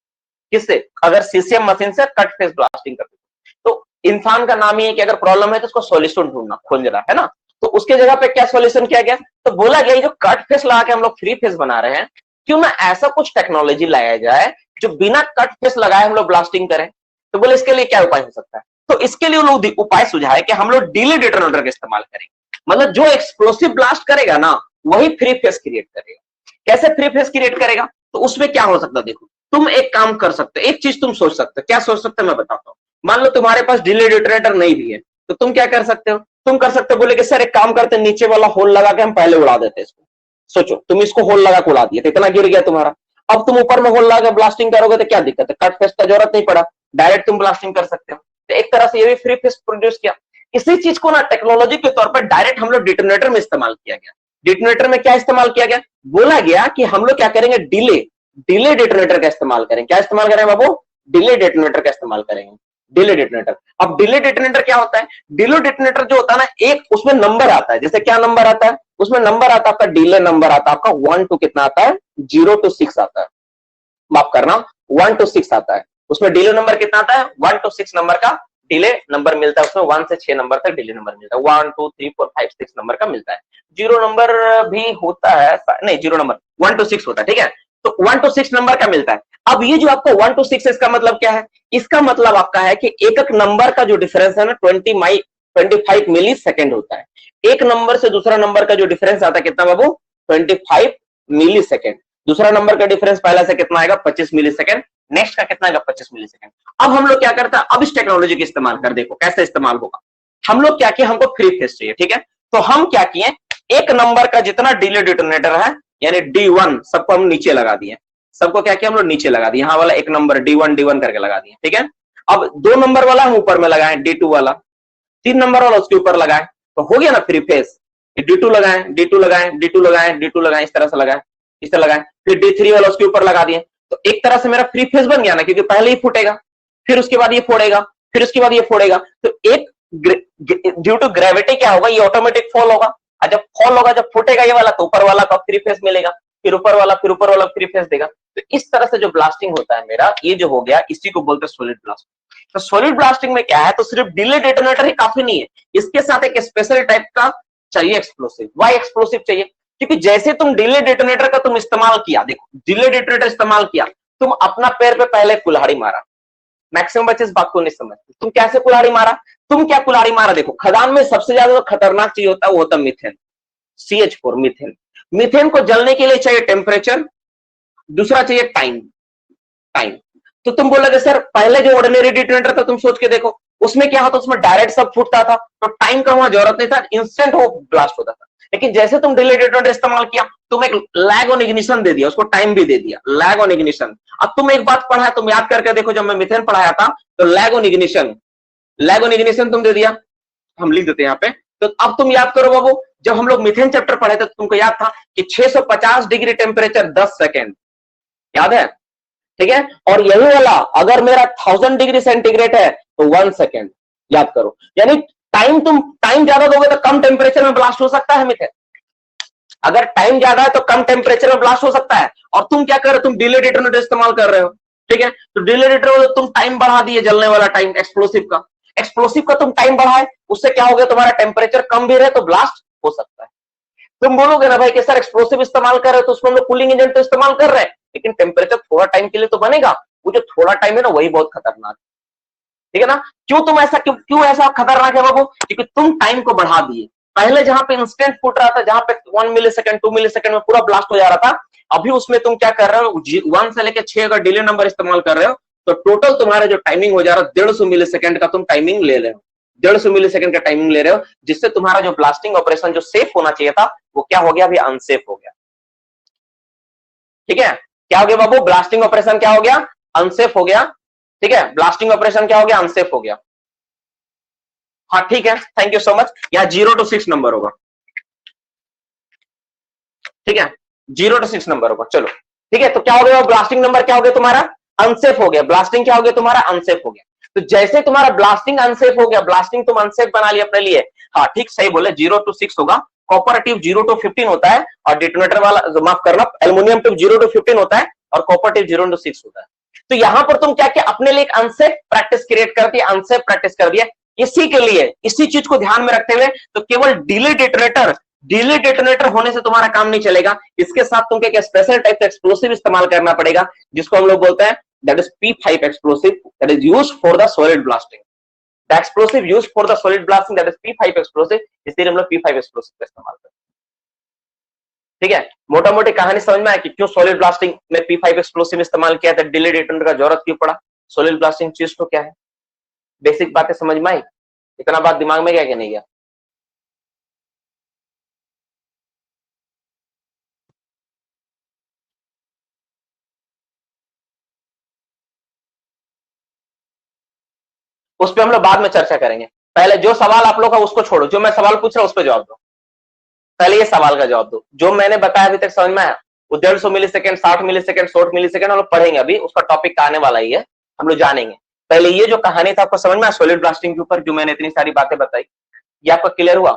किससे, अगर सीसीएम मशीन से कट फेस ब्लास्टिंग करते। तो इंसान का नाम ही है कि अगर प्रॉब्लम है तो उसको सॉल्यूशन ढूंढना, खोजना, है ना। तो उसके जगह पे क्या सॉल्यूशन किया गया, तो बोला गया जो कट फेस लगा के हम लोग फ्री फेस बना रहे हैं, क्यों ना ऐसा कुछ टेक्नोलॉजी लाया जाए जो बिना कट फेस लगाए हम लोग ब्लास्टिंग करें। तो बोले इसके लिए क्या उपाय हो सकता है, तो इसके लिए लोग उपाय सुझाए कि हम लोग डिले डेटोनेटर का इस्तेमाल करेंगे। मतलब जो एक्सप्लोसिव ब्लास्ट करेगा ना, वही फ्री फेस क्रिएट करेगा। कैसे फ्री फेस क्रिएट करेगा, तो उसमें क्या हो सकता है, देखो तुम एक काम कर सकते हो, एक चीज तुम सोच सकते हो। क्या सोच सकते हो, मैं बताता हूँ। मान लो तुम्हारे पास डिले डेटोनेटर नहीं भी है, तो तुम क्या कर सकते हो, तुम कर सकते हो, बोले कि सर एक काम करते, नीचे वाला होल लगा के हम पहले उड़ा देते इसको। सोचो तुम इसको होल लगा के उड़ा दिए, तो इतना गिर गया तुम्हारा। अब तुम ऊपर में होल लगा के ब्लास्टिंग करोगे तो क्या दिक्कत है, कट फेस का जरूरत नहीं पड़ा, डायरेक्ट तुम ब्लास्टिंग कर सकते हो। तो एक तरह से ये भी फ्री फेस प्रोड्यूस किया। इसी चीज को ना टेक्नोलॉजी के तौर पर डायरेक्ट हम लोग डिटोनेटर में इस्तेमाल किया गया। डिटोनेटर में क्या इस्तेमाल किया गया, बोला गया कि हम लोग क्या करेंगे, डिले डेटोनेटर का इस्तेमाल करें। क्या इस्तेमाल करें बाबू, डिले डेटोनेटर का इस्तेमाल करेंगे, डिले डेटोनेटर। अब डिले डेटोनेटर क्या होता है, डिले डेटोनेटर जो होता है ना, एक उसमें नंबर आता है। जैसे क्या नंबर आता है, उसमें नंबर आता है आपका, डिले नंबर आता है आपका 1 to कितना आता है, 0 to 6 आता है, माफ करना 1 to 6 आता है। उसमें डिले नंबर कितना आता है, 1 to 6 नंबर का डिले नंबर मिलता है। उसमें 1 से 6 नंबर तक डिले नंबर मिलता है, 1 2 3 4 5 6 नंबर का मिलता है। 0 नंबर भी होता है, नहीं 0 नंबर 1 to 6 होता है, ठीक है। तो 1 to 6 नंबर का मिलता है। अब ये जो आपको 1 to 6 है, इसका मतलब क्या है, इसका मतलब आपका है कि एक एक नंबर का जो डिफरेंस है ना, 25 मिली सेकेंड होता है। एक नंबर से दूसरा नंबर का जो डिफरेंस आता है कितना बाबू, 25 मिली सेकेंड। दूसरा नंबर का डिफरेंस पहला से कितना आएगा, 25 मिली सेकेंड। नेक्स्ट का कितना आएगा, 25 मिली सेकेंड। अब हम लोग क्या करते हैं, अब इस टेक्नोलॉजी का इस्तेमाल कर देखो कैसे इस्तेमाल होगा। हम लोग क्या किए, हमको फ्री फेस चाहिए, ठीक है। तो हम क्या किए, एक नंबर का जितना डिले डिटोनेटर है यानी D1 सबको हम नीचे लगा दिए। सबको क्या किया हम लोग, नीचे लगा दिए। यहाँ वाला एक नंबर D1 करके लगा दिए, ठीक है। अब 2 नंबर वाला हम ऊपर में लगाए, D2 वाला। 3 नंबर वाला उसके ऊपर लगाए, तो हो गया ना फ्री फेस। D2 लगाए, D2 लगाए, D2 लगाए, D2 लगाए, इस तरह से लगाए, इस तरह लगाए। फिर D3 वाला उसके ऊपर लगा दिए, तो एक तरह से मेरा फ्री फेस बन गया ना, क्योंकि पहले ही फूटेगा, फिर उसके बाद ये फोड़ेगा, फिर उसके बाद ये फोड़ेगा। तो एक ड्यू टू ग्रेविटी क्या होगा, ये ऑटोमेटिक फॉल होगा, और जब फॉल होगा, जब फूटेगा ये वाला, तो ऊपर वाला को थ्री फेस मिलेगा, फिर ऊपर वाला, फिर ऊपर वाला थ्री फेस देगा। तो इस तरह से जो ब्लास्टिंग होता है मेरा, ये जो हो गया, इसी को बोलते हैं सॉलिड ब्लास्टिंग। तो सॉलिड ब्लास्टिंग में क्या है, तो सिर्फ डिले डेटोनेटर ही काफी नहीं है, इसके साथ एक स्पेशल टाइप का चाहिए एक्सप्लोसिव। वाई एक्सप्लोसिव चाहिए? क्योंकि जैसे तुम डिले डेटोनेटर का तुम इस्तेमाल किया, देखो डिले डेटोनेटर इस्तेमाल किया, तुम अपना पैर पे पहले कुल्हाड़ी मारा, मैक्सिमम बच्चे इस बात को नहीं समझते, तुम कैसे कुल्हाड़ी मारा, तुम क्या कुल्हाड़ी मारा, देखो खदान में सबसे ज्यादा जो खतरनाक चीज होता है वो होता है मीथेन, CH4 मीथेन। मीथेन को जलने के लिए चाहिए टेम्परेचर, दूसरा चाहिए टाइम। टाइम तो तुम बोलोगे सर पहले जो ऑर्डिनरी डिटोनेटर था तुम सोच के देखो, उसमें क्या होता, उसमें डायरेक्ट सब फूटता था, तो टाइम का वहां जरूरत नहीं था, इंस्टेंट वो ब्लास्ट होता था। लेकिन जैसे तुम डिले डिटोनेटर इस्तेमाल किया, तुम एक लैग ऑन इग्निशन दे दिया, उसको टाइम भी दे दिया, लैग ऑन इग्निशन। अब तुम एक बात पढ़ा है, तुम याद करके देखो, जब मैं मीथेन पढ़ाया था तो lag on ignition, lag on ignition तुम दे दिया, हम लिख देते हैं यहाँ पे। तो अब तुम याद करो बाबू, जब हम लोग मीथेन चैप्टर पढ़े थे तो तुमको याद था कि 650 डिग्री टेम्परेचर 10 सेकेंड, याद है? ठीक है, और यही वाला अगर मेरा 1000 डिग्री सेंटीग्रेड है तो 1 सेकेंड, याद करो। यानी टाइम ज्यादा दोगे तो कम टेम्परेचर में ब्लास्ट हो सकता है मीथेन, अगर टाइम ज्यादा है तो कम टेम्परेचर में ब्लास्ट हो सकता है। और तुम क्या कर रहे हो, तुम डिले डेटोनेटर इस्तेमाल कर रहे हो, ठीक है, तो डिले डेटोनेटर तुम टाइम बढ़ा दिए, जलने वाला टाइम एक्सप्लोसिव का तुम टाइम बढ़ाए, उससे क्या हो गया, तुम्हारा टेम्परेचर कम भी रहे तो ब्लास्ट हो सकता है। तुम बोलोगे ना भाई कि सर एक्सप्लोसिव इस्तेमाल कर रहे हो तो उसमें हम लोग कूलिंग एजेंट तो इस्तेमाल कर रहे हैं, लेकिन टेम्परेचर थोड़ा टाइम के लिए तो बनेगा, वो जो थोड़ा टाइम है ना वही बहुत खतरनाक है, ठीक है ना? क्यों तुम ऐसा क्यों ऐसा खतरनाक है बाबू, क्योंकि तुम टाइम को बढ़ा दिए। पहले जहां पे इंस्टेंट फूट रहा था, जहां पे 1 मिली सेकंड 2 मिली सेकंड में पूरा ब्लास्ट हो जा रहा था, अभी उसमें तुम क्या कर रहे हो, 1 से लेकर 6 अगर डिले नंबर इस्तेमाल कर रहे हो तो टोटल तुम्हारा जो टाइमिंग हो जा रहा है 150 मिली सेकंड का तुम टाइमिंग ले रहे हो, 150 मिली सेकंड का टाइमिंग ले रहे हो, जिससे तुम्हारा जो ब्लास्टिंग ऑपरेशन जो सेफ होना चाहिए था वो क्या हो गया, अभी अनसेफ हो गया। ठीक है, क्या हो गया बाबू, ब्लास्टिंग ऑपरेशन क्या हो गया, अनसेफ हो गया। ठीक है, ब्लास्टिंग ऑपरेशन क्या हो गया, अनसेफ हो गया। हाँ ठीक है, थैंक यू सो मच। यहाँ 0 to 6 नंबर होगा, ठीक है, 0 to 6 नंबर होगा। चलो ठीक है, तो क्या हो गया, ब्लास्टिंग नंबर क्या हो गया तुम्हारा, अनसेफ हो गया। ब्लास्टिंग क्या हो गया तुम्हारा, अनसेफ हो गया। तो जैसे तुम्हारा ब्लास्टिंग अनसेफ हो गया, ब्लास्टिंग तुम अनसेफ बना लिया अपने लिए, हाँ ठीक सही बोले, 0 to 6 होगा। कॉपर ट्यूब 0 to 15 होता है, और डिटोनेटर वाला माफ करना, एल्युमिनियम ट्यूब 0 to 15 होता है, और कॉपर ट्यूब 0 to 6 होता है। तो यहां पर तुम क्या किया, अपने लिए एक अनसेफ प्रैक्टिस क्रिएट कर दिया, अनसेफ प्रैक्टिस कर दिया। इसी के लिए, इसी चीज को ध्यान में रखते हुए, तो केवल डिले डेटोनेटर होने से तुम्हारा काम नहीं चलेगा, इसके साथ तुमको एक स्पेशल टाइप का एक्सप्लोसिव इस्तेमाल करना पड़ेगा, जिसको हम लोग बोलते हैं that is P5 explosive, that is used for the solid blasting. The explosive used for the solid blasting that is P5 explosive, इसलिए हम लोग P5 एक्सप्लोसिव का इस्तेमाल करते हैं। ठीक है, मोटा मोटी कहानी समझ में आया कि क्यों सॉलिड ब्लास्टिंग में P5 एक्सप्लोसिव इस्तेमाल किया था, डिले डेटोनेटर का जरूरत क्यों पड़ा, सॉलिड ब्लास्टिंग चीज तो क्या है, बेसिक बातें समझ में आई, इतना बात दिमाग में गया कि नहीं गया? उस पर हम लोग बाद में चर्चा करेंगे, पहले जो सवाल आप लोग का उसको छोड़ो, जो मैं सवाल पूछ रहा हूं उस पर जवाब दो, पहले ये सवाल का जवाब दो। जो मैंने बताया अभी तक समझ में आया, वो 150 मिली सेकंड, 60 मिली सेकंड, 100 मिली सेकंड हम लोग पढ़ेंगे, अभी उसका टॉपिक का आने वाला ही है, हम लोग जानेंगे। पहले ये जो कहानी था आपको समझ में आया सॉलिड ब्लास्टिंग के ऊपर, जो मैंने इतनी सारी बातें बताई, ये आपका क्लियर हुआ?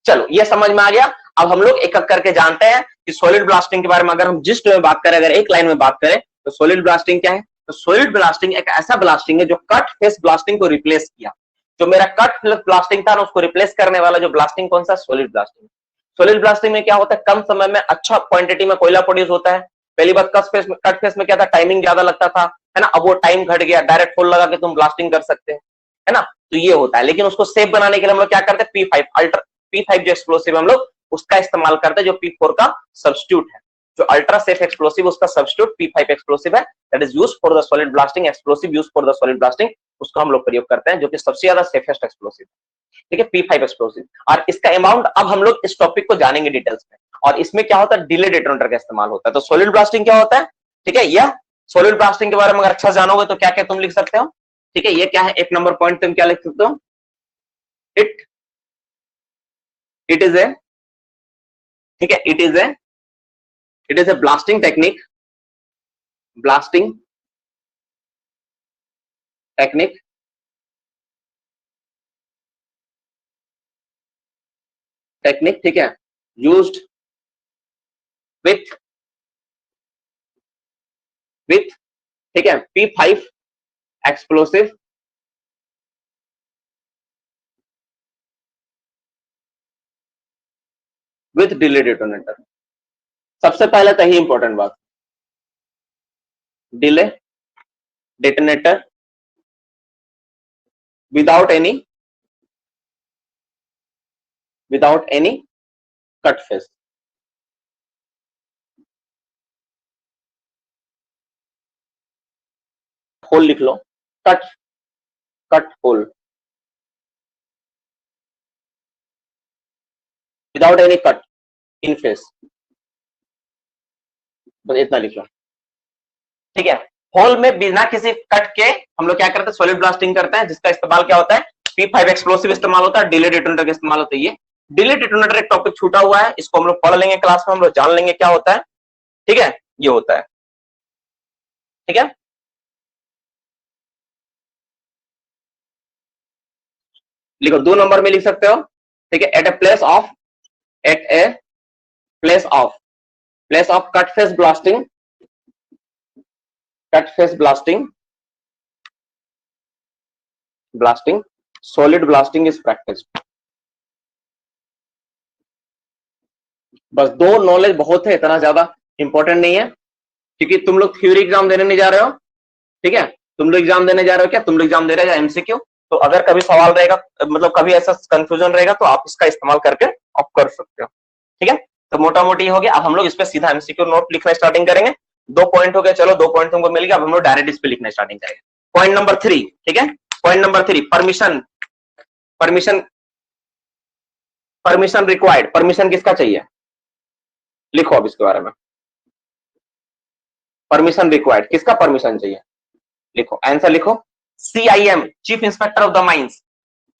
चलो ये समझ में आ गया। अब हम लोग एक एक करके जानते हैं कि सॉलिड ब्लास्टिंग के बारे में अगर हम जिस्ट में बात करें, अगर एक लाइन में बात करें, तो सॉलिड ब्लास्टिंग क्या है? तो सॉलिड ब्लास्टिंग एक ऐसा ब्लास्टिंग है जो कट फेस ब्लास्टिंग को रिप्लेस किया। जो मेरा कट फेस ब्लास्टिंग था ना, उसको रिप्लेस करने वाला जो ब्लास्टिंग कौन सा, सॉलिड ब्लास्टिंग। सॉलिड ब्लास्टिंग में क्या होता है, कम समय में अच्छा क्वांटिटी में कोयला प्रोड्यूस होता है। पहली बात, कट फेस में क्या था, टाइमिंग ज्यादा लगता था, है ना, अब वो टाइम घट गया, डायरेक्ट होल लगा के तुम ब्लास्टिंग कर सकते हैं, है ना। तो ये होता है, लेकिन उसको सेफ बनाने के लिए हम लोग क्या करते हैं, P5 अल्ट्रा, P5 जो एक्सप्लोसिव हम लोग उसका इस्तेमाल करते हैं, जो P4 का सब्स्टिट्यूट है। जो अल्ट्रा सेफ एक्सप्लोसिव उसका सब्स्टिट्यूट P5 एक्सप्लोसिव है, that is used for the solid blasting, explosive used for the solid blasting, उसको हम लोग प्रयोग करते हैं, जो कि सबसे ज्यादा सेफेस्ट एक्सप्लोसिव, ठीक है, P5 एक्सप्लोसिव। और इसका अमाउंट अब हम लोग इस टॉपिक को जानेंगे डिटेल्स में, और इसमें क्या होता है, डिले डेटोनेटर का इस्तेमाल होता है। तो सॉलिड ब्लास्टिंग क्या होता है, ठीक है, यह सॉलिड ब्लास्टिंग के बारे में अगर अच्छा जानोगे तो क्या क्या तुम लिख सकते हो, ठीक है, ये क्या है, एक नंबर पॉइंट तुम क्या लिख सकते हो, इट इट इज ए, ठीक है, it is a blasting technique, blasting technique technique, ठीक है, यूज्ड विथ विथ ठीक है P5 explosive with delay detonator. सबसे पहले तो ही इंपॉर्टेंट बात, delay detonator without any cut face. Hole लिख लो, cut hole without any cut in face, बस इतना लिख लो, ठीक है। होल में बिना किसी कट के हम लोग क्या करते हैं, सॉलिड ब्लास्टिंग करते हैं, जिसका इस्तेमाल क्या होता है, P5 एक्सप्लोसिव इस्तेमाल होता है, डिले डेटोनेटर का इस्तेमाल होता है। ये डिले डेटोनेटर एक टॉपिक छूटा हुआ है, इसको हम लोग पढ़ लेंगे क्लास में, हम लोग जान लेंगे क्या होता है, ठीक है, ये होता है, ठीक है। लिखो, 2 नंबर में लिख सकते हो, ठीक है। At a place of cut face blasting solid blasting is practice. बस 2 नॉलेज बहुत है, इतना ज्यादा इंपॉर्टेंट नहीं है, क्योंकि तुम लोग थ्योरी एग्जाम देने नहीं जा रहे हो, ठीक है। तुम लोग एग्जाम देने जा रहे हो, क्या तुम लोग एग्जाम दे रहे हो एमसीक्यू, तो अगर कभी सवाल रहेगा, मतलब कभी ऐसा कंफ्यूजन रहेगा, तो आप इसका इस्तेमाल करके आप कर सकते हो, ठीक है। तो मोटा मोटी हो गया। अब हम लोग इस पे सीधा एमसीक्यू नोट लिखना स्टार्टिंग करेंगे। 2 पॉइंट हो गया, चलो 2 पॉइंट तुमको मिल गया, अब हम लोग डायरेक्ट इस पे लिखना स्टार्टिंग करेंगे। पॉइंट नंबर 3, ठीक है, point number 3, permission permission permission required. Permission किसका चाहिए, लिखो अब इसके बारे में। परमिशन रिक्वायर्ड, किसका परमिशन चाहिए, लिखो, आंसर लिखो। CIM chief inspector of the mines,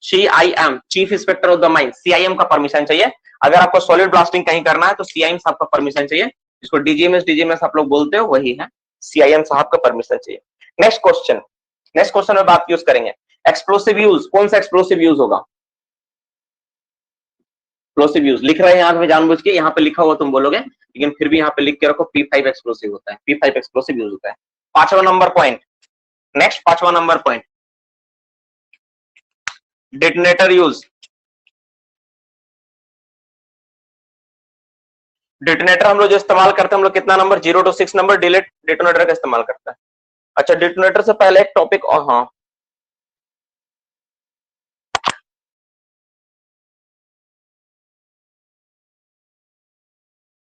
CIM chief inspector of the mines, CIM का परमिशन चाहिए। अगर आपको सॉलिड ब्लास्टिंग कहीं करना है तो CIM साहब का परमिशन चाहिए, जिसको डीजीएमएस आप लोग बोलते हो, वही है, CIM साहब का परमिशन चाहिए। नेक्स्ट क्वेश्चन में बात यूज करेंगे, एक्सप्लोसिव यूज, कौन सा एक्सप्लोसिव यूज होगा, एक्सप्लोसिव यूज लिख रहे हैं यहाँ पे जानबूझ के, यहाँ पे लिखा हुआ तुम बोलोगे, लेकिन फिर भी यहाँ पे लिख के रखो, P5 एक्सप्लोसिव होता है, P5 एक्सप्लोसिव यूज होता है। 5वां नंबर पॉइंट, नेक्स्ट 5वां number point, detonator use. Detonator हम लोग जो इस्तेमाल करते हैं, हम लोग कितना number, 0 to 6 number delayed detonator का इस्तेमाल करता है। अच्छा, डेटोनेटर से पहले एक टॉपिक, हाँ,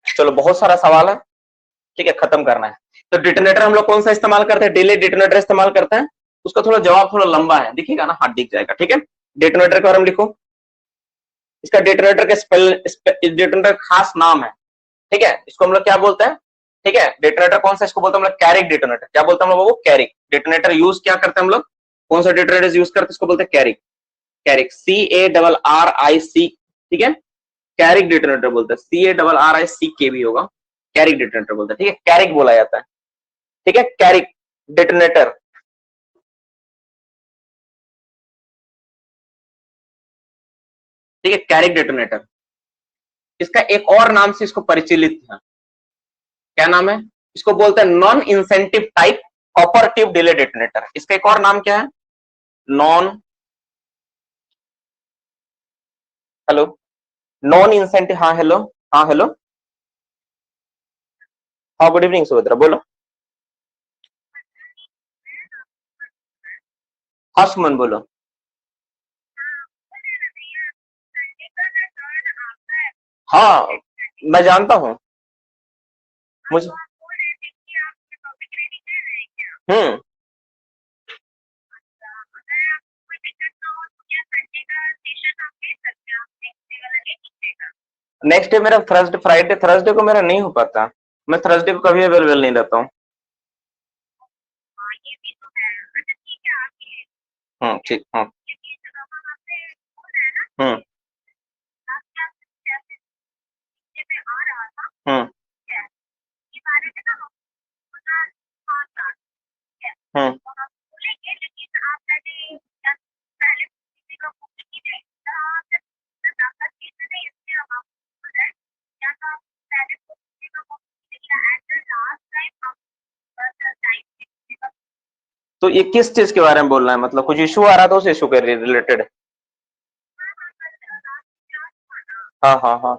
चलो बहुत सारा सवाल है, ठीक है, खत्म करना है। तो डेटोनेटर हम लोग कौन सा इस्तेमाल करते हैं, डिले डेटोनेटर इस्तेमाल करते हैं। उसका थोड़ा जवाब थोड़ा लंबा है, दिखेगा ना, हाथ दिख जाएगा, ठीक है। डेटोनेटर के बारे में लिखो, इसका डेटोनेटर के डेटोनेटर खास नाम है, ठीक है, इसको हम लोग क्या बोलते हैं, ठीक है। डेटोनेटर कौन सा, इसको बोलते हैं हम लोग कैरिक डेटोनेटर। क्या बोलते हैं हम लोग, वो कैरिक डेटोनेटर यूज क्या करते हैं हम लोग, कौन सा डेटोनेटर यूज करते हैं, इसको बोलते हैं कैरिक, कैरिक CARRIC, ठीक है, कैरिक डेटोनेटर बोलते हैं, CARRIC भी होगा, कैरिक डेटोनेटर बोलते हैं, ठीक है, कैरिक बोला जाता है, ठीक है, कैरिक डेटोनेटर, ठीक है, कैरिक डेटोनेटर। इसका एक और नाम से इसको परिचित है, क्या नाम है, इसको बोलते हैं non incentive type operative delay detonator. इसका एक और नाम क्या है, नॉन, हेलो, नॉन इंसेंटिव, हाँ हेलो, हाँ हेलो, हाँ गुड इवनिंग सुभद्रा, बोलो, हाँ सुमन बोलो। हाँ मैं जानता हूँ, मुझे, हम्म, नेक्स्ट डे मेरा थर्सडे, फ्राइडे, थर्सडे को मेरा नहीं हो पाता, मैं थर्सडे को कभी अवेलेबल नहीं रहता हूँ। ठीक, हाँ, हम्म, हम्म, हम्म, तो ये किस चीज के बारे में बोलना है, मतलब कुछ इशू आ रहा था उस इशू के रिलेटेड? हाँ हाँ हाँ।